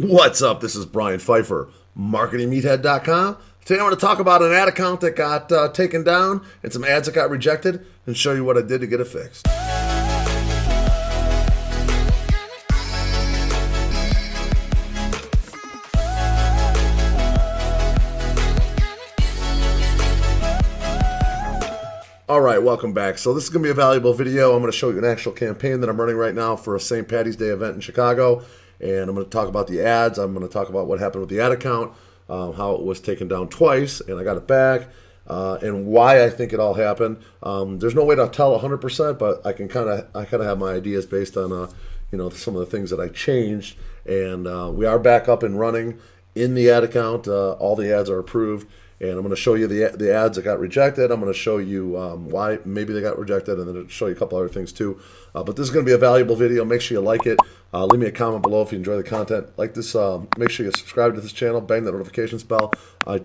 What's up? This is Brian Pfeiffer, marketingmeathead.com. Today I want to talk about an ad account that got taken down and some ads that got rejected and show you what I did to get it fixed. All right, welcome back. So this is going to be a valuable video. I'm going to show you an actual campaign that I'm running right now for a St. Patty's Day event in Chicago. And I'm going to talk about the ads. I'm going to talk about what happened with the ad account, how it was taken down twice, and I got it back, and why I think it all happened. There's no way to tell 100%, but I kind of have my ideas based on some of the things that I changed. And we are back up and running in the ad account. All the ads are approved. And I'm going to show you the ads that got rejected. I'm going to show you why maybe they got rejected, and then I'll show you a couple other things too. But this is going to be a valuable video. Make sure you like it. Leave me a comment below if you enjoy the content. Like this. Make sure you subscribe to this channel. Bang that notifications bell. I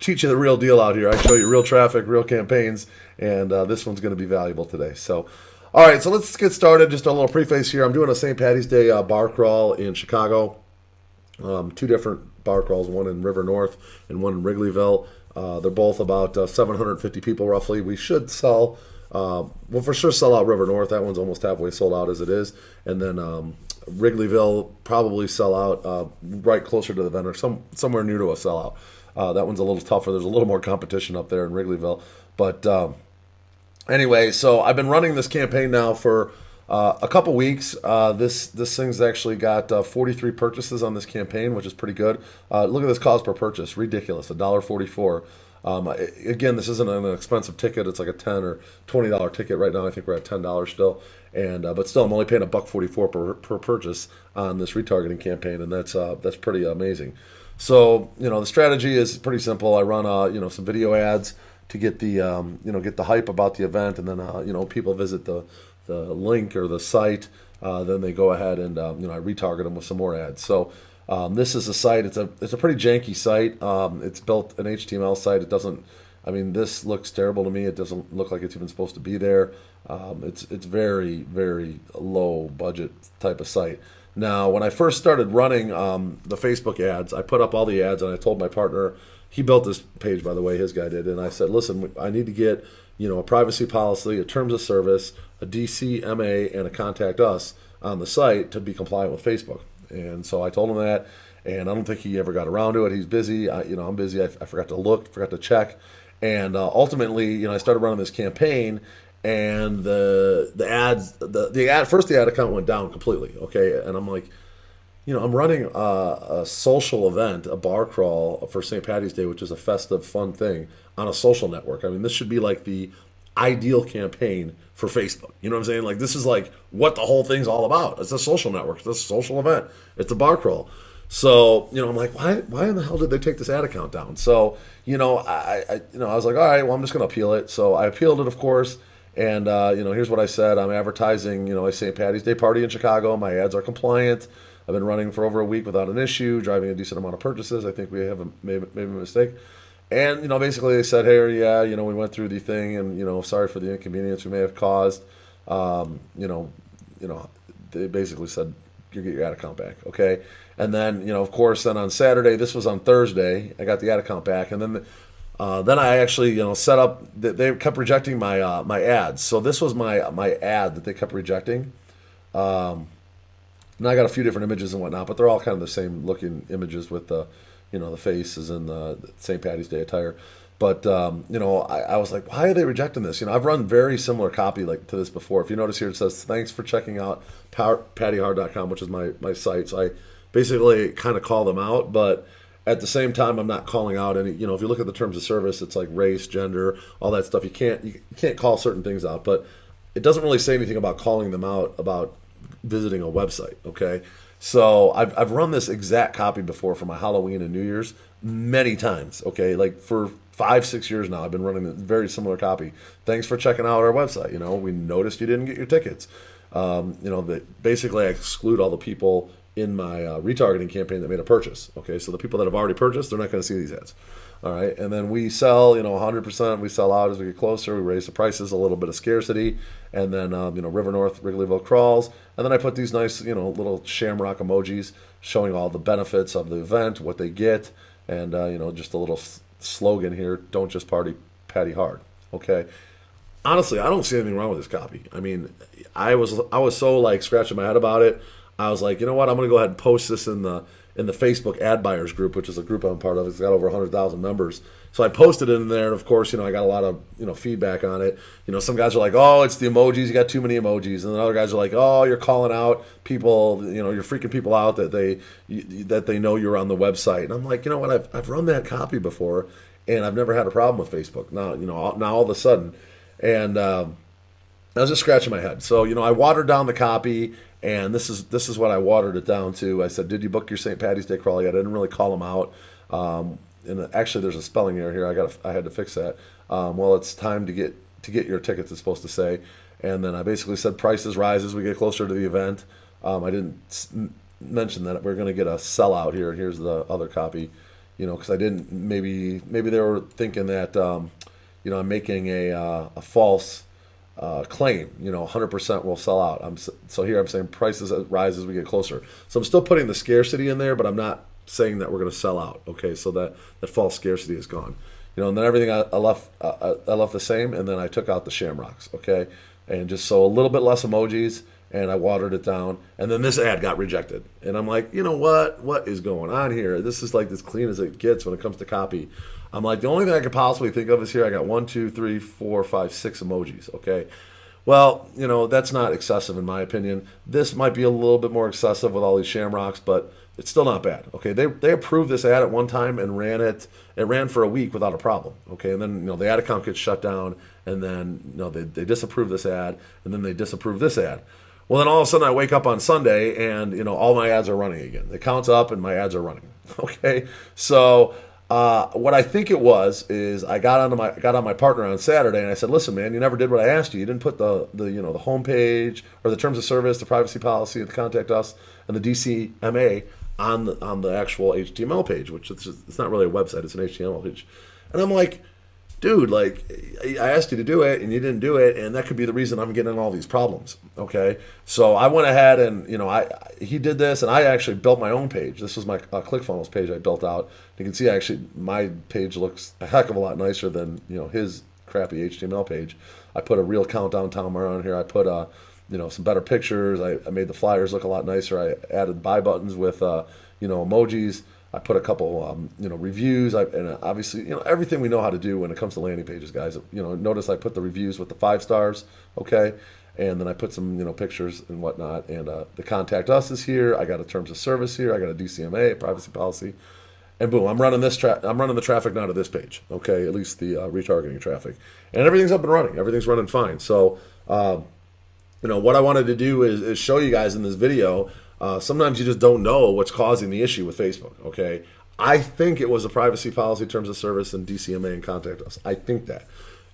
teach you the real deal out here. I show you real traffic, real campaigns, and this one's going to be valuable today. So, all right. So let's get started. Just a little preface here. I'm doing a St. Patty's Day bar crawl in Chicago. Two different bar crawls, one in River North and one in Wrigleyville. They're both about 750 people roughly. We should sell, we'll for sure sell out River North. That one's almost halfway sold out as it is. And then Wrigleyville probably sell out right closer to the vendor, somewhere near to a sellout. That one's a little tougher. There's a little more competition up there in Wrigleyville. But anyway, so I've been running this campaign now for a couple weeks. This thing's actually got 43 purchases on this campaign, which is pretty good. Look at this cost per purchase, ridiculous, $1.44. Again, this isn't an expensive ticket. It's like a $10 or $20 ticket right now. I think we're at $10 still, and but still, I'm only paying $1.44 per purchase on this retargeting campaign, and that's pretty amazing. So the strategy is pretty simple. I run some video ads to get the get the hype about the event, and then people visit the link or the site, then they go ahead and I retarget them with some more ads. So this is a site. It's a pretty janky site. It's built an HTML site. It doesn't. I mean, this looks terrible to me. It doesn't look like it's even supposed to be there. It's very, very low budget type of site. Now, when I first started running the Facebook ads, I put up all the ads and I told my partner. He built this page, by the way, his guy did, and I said, listen, I need to get a privacy policy, a terms of service, a DCMA, and a contact us on the site to be compliant with Facebook. And so I told him that, and I don't think he ever got around to it. He's busy. I'm busy. I forgot to look, forgot to check, and ultimately, I started running this campaign, and the ad account went down completely. Okay, and I'm like, I'm running a social event, a bar crawl for St. Patty's Day, which is a festive, fun thing on a social network. I mean, this should be like the ideal campaign for Facebook. You know what I'm saying? Like, this is like what the whole thing's all about. It's a social network. It's a social event. It's a bar crawl. So, I'm like, why in the hell did they take this ad account down? So, I was like, all right, well, I'm just going to appeal it. So I appealed it, of course. And, here's what I said. I'm advertising, a St. Patty's Day party in Chicago. My ads are compliant. I've been running for over a week without an issue, driving a decent amount of purchases. I think we have made a mistake. And, basically they said, hey, yeah, we went through the thing and, sorry for the inconvenience we may have caused. They basically said, you get your ad account back, okay? And then, of course, then on Saturday, this was on Thursday, I got the ad account back. And then I actually, set up, they kept rejecting my my ads. So this was my ad that they kept rejecting. And I got a few different images and whatnot, but they're all kind of the same looking images with the, the faces and the St. Patty's Day attire. But, I was like, why are they rejecting this? I've run very similar copy like to this before. If you notice here, it says, thanks for checking out pattyhard.com, which is my site. So I basically kind of call them out, but at the same time, I'm not calling out any, if you look at the terms of service, it's like race, gender, all that stuff. You can't call certain things out, but it doesn't really say anything about calling them out about visiting a website, okay? So I've run this exact copy before for my Halloween and New Year's many times, okay? Like for 5-6 years now, I've been running a very similar copy. Thanks for checking out our website. We noticed you didn't get your tickets. That basically I exclude all the people in my retargeting campaign that made a purchase. Okay, so the people that have already purchased, they're not going to see these ads. All right, and then we sell, 100%. We sell out as we get closer. We raise the prices, a little bit of scarcity, and then River North, Wrigleyville crawls, and then I put these nice, little shamrock emojis showing all the benefits of the event, what they get, and just a little slogan here: "Don't just party, patty hard." Okay. Honestly, I don't see anything wrong with this copy. I mean, I was so like scratching my head about it. I was like, you know what? I'm going to go ahead and post this in the Facebook ad buyers group, which is a group I'm part of. It's got over 100,000 members. So I posted it in there, and of course, I got a lot of feedback on it. Some guys are like, "Oh, it's the emojis. You got too many emojis," and then other guys are like, "Oh, you're calling out people. You're freaking people out that they know you're on the website." And I'm like, you know what? I've run that copy before, and I've never had a problem with Facebook. Now all of a sudden, and I was just scratching my head. So I watered down the copy. And this is what I watered it down to. I said, "Did you book your St. Patty's Day crawl yet?" I didn't really call them out. And actually, there's a spelling error here. I had to fix that. Well, it's time to get your tickets. It's supposed to say. And then I basically said prices rise as we get closer to the event. I didn't mention that we're going to get a sellout here. Here's the other copy. Because I didn't. Maybe they were thinking that I'm making a false claim, 100% will sell out. So here I'm saying prices rise as we get closer. So I'm still putting the scarcity in there, but I'm not saying that we're going to sell out. Okay, so that false scarcity is gone. And then everything I left the same, and then I took out the shamrocks. Okay, and just so a little bit less emojis, and I watered it down. And then this ad got rejected, and I'm like, what is going on here? This is like as clean as it gets when it comes to copy. I'm like, the only thing I could possibly think of is here I got 1, 2, 3, 4, 5, 6 emojis, okay? Well, that's not excessive in my opinion. This might be a little bit more excessive with all these shamrocks, but it's still not bad, okay? They approved this ad at one time and ran it. It ran for a week without a problem, okay? And then, the ad account gets shut down, and then, they disapprove this ad, and then they disapprove this ad. Well, then all of a sudden I wake up on Sunday, and, all my ads are running again. The count's up, and my ads are running, okay? So what I think it was is I got on my partner on Saturday and I said, "Listen, man, you never did what I asked you. You didn't put the homepage or the terms of service, the privacy policy, the contact us, and the DCMA on the actual HTML page, which it's not really a website, it's an HTML page." And I'm like, dude, like, I asked you to do it and you didn't do it, and that could be the reason I'm getting all these problems. Okay, so I went ahead and he did this, and I actually built my own page. This was my ClickFunnels page I built out. You can see actually my page looks a heck of a lot nicer than his crappy HTML page. I put a real countdown timer on here. I put some better pictures. I made the flyers look a lot nicer. I added buy buttons with emojis. I put a couple, reviews, and obviously, everything we know how to do when it comes to landing pages, guys. Notice I put the reviews with the 5 stars, okay, and then I put some, pictures and whatnot. And the contact us is here. I got a terms of service here. I got a DCMA, privacy policy, and boom, I'm running the traffic now to this page, okay, at least the retargeting traffic, and everything's up and running. Everything's running fine. So, what I wanted to do is show you guys in this video. Sometimes you just don't know what's causing the issue with Facebook, okay? I think it was a privacy policy, terms of service, and DCMA and contact us. I think that.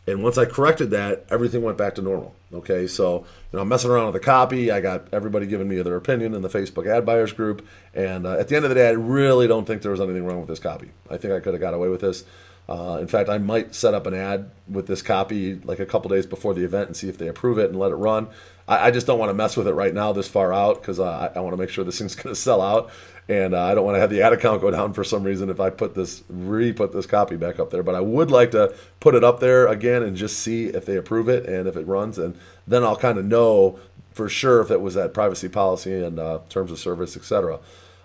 And once I corrected that, everything went back to normal, okay? So, I'm messing around with the copy. I got everybody giving me their opinion in the Facebook ad buyers group. And at the end of the day, I really don't think there was anything wrong with this copy. I think I could have got away with this. In fact, I might set up an ad with this copy like a couple days before the event and see if they approve it and let it run. I just don't want to mess with it right now this far out because I want to make sure this thing's going to sell out, and I don't want to have the ad account go down for some reason if I re-put this copy back up there. But I would like to put it up there again and just see if they approve it and if it runs, and then I'll kind of know for sure if it was that privacy policy and terms of service, etc.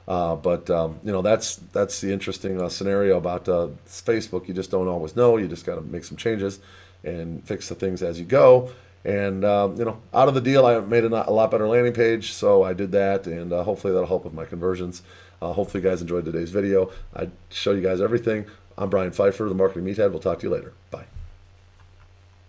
But that's the interesting scenario about Facebook. You just don't always know. You just got to make some changes and fix the things as you go. And out of the deal, I made a lot better landing page, so I did that, and hopefully that'll help with my conversions. Hopefully you guys enjoyed today's video. I show you guys everything. I'm Brian Pfeiffer, the Marketing Meathead. We'll talk to you later. Bye.